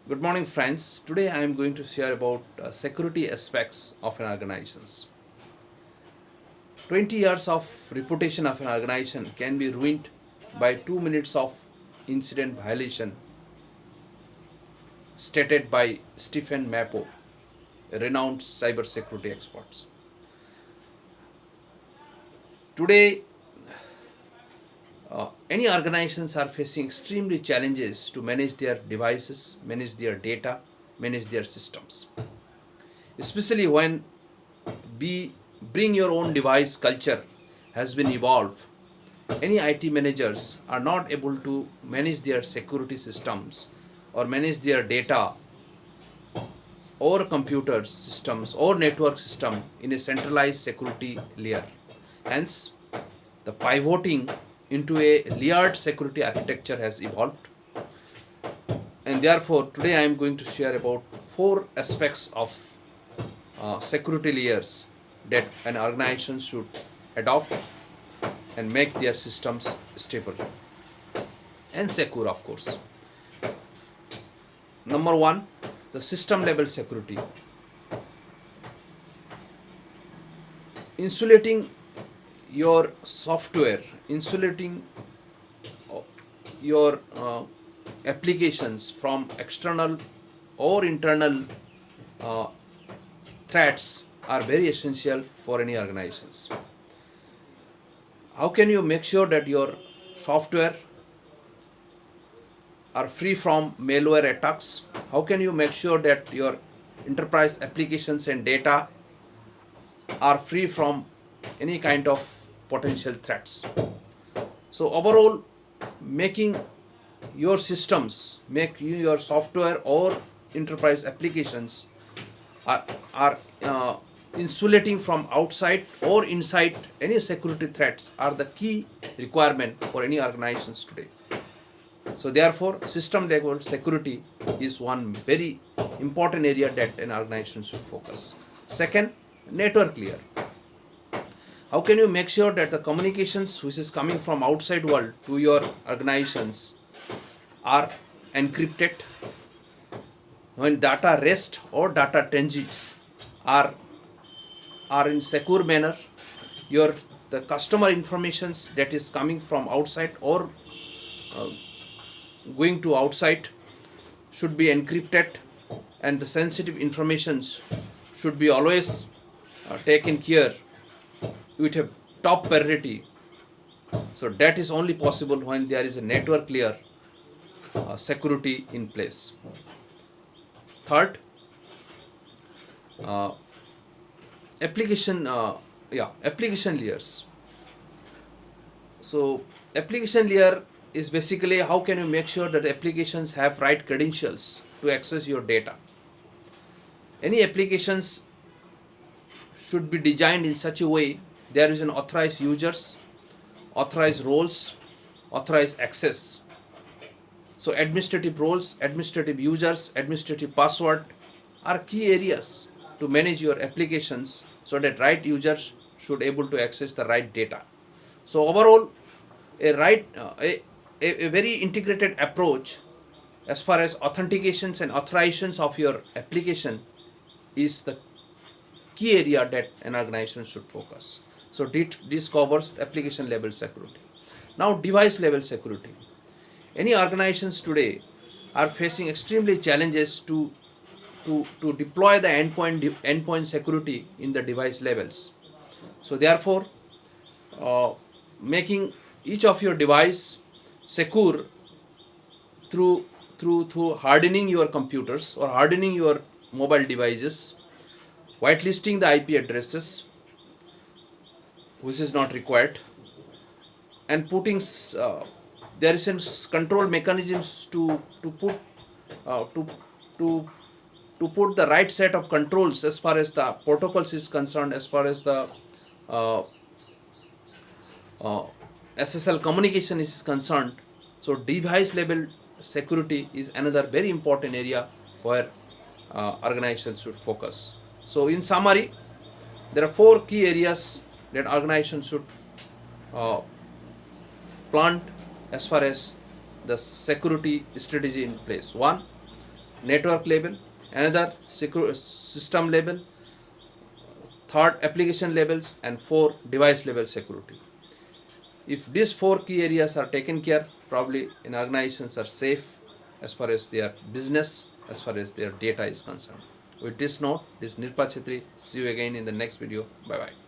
Good morning, friends. Today I am going to share about security aspects of an organization. 20 years of reputation of an organization can be ruined by 2 minutes of incident violation, stated by Stephen Mapo, a renowned cybersecurity expert. Today, any organizations are facing extremely challenges to manage their devices, manage their data, manage their systems, especially when be bring your own device culture has been evolved. Any IT managers are not able to manage their security systems or manage their data or computer systems or network system in a centralized security layer. Hence, the pivoting into a layered security architecture has evolved. And therefore, today I am going to share about four aspects of security layers that an organization should adopt and make their systems stable and secure, of course. Number one, the system level security. Insulating your software, insulating your applications from external or internal uh, threats are very essential for any organizations. How can you make sure that your software are free from malware attacks? How can you make sure that your enterprise applications and data are free from any kind of potential threats? So overall, making your systems, make your software or enterprise applications are insulating from outside or inside any security threats are the key requirement for any organizations today. So therefore, system level security is one very important area that an organization should focus. Second, network layer. How can you make sure that the communications which is coming from outside world to your organizations are encrypted? When data rest or data transits are are in secure manner, your the customer informations that is coming from outside or uh, going to outside should be encrypted, and the sensitive informations should be always taken care with a top priority. So that is only possible when there is a network layer security in place. Third, uh, application application layers. So application layer is basically how can you make sure that the applications have right credentials to access your data. Any applications should be designed in such a way there is an authorized users, authorized roles, authorized access. So administrative roles, administrative users, administrative password are key areas to manage your applications so that right users should able to access the right data. So overall, a right a very integrated approach as far as authentications and authorizations of your application is the key area that an organization should focus. So this covers application level security. Now device level security. Any organizations today are facing extremely challenges to deploy the endpoint security in the device levels. So therefore, making each of your device secure through hardening your computers or hardening your mobile devices, whitelisting the IP addresses which is not required, and putting there is a control mechanisms to put to to to put the right set of controls as far as the protocols is concerned, as far as the uh, uh, SSL communication is concerned. So device level security is another very important area where organizations should focus. So in summary, there are four key areas that organizations should uh, plant as far as the security strategy in place. One, network level, another system level, third application levels, and 4 device level security. If these 4 key areas are taken care, probably in organizations are safe as far as their business, as far as their data is concerned. With this note, this is Nirpa Chhetri. See you again in the next video. Bye bye.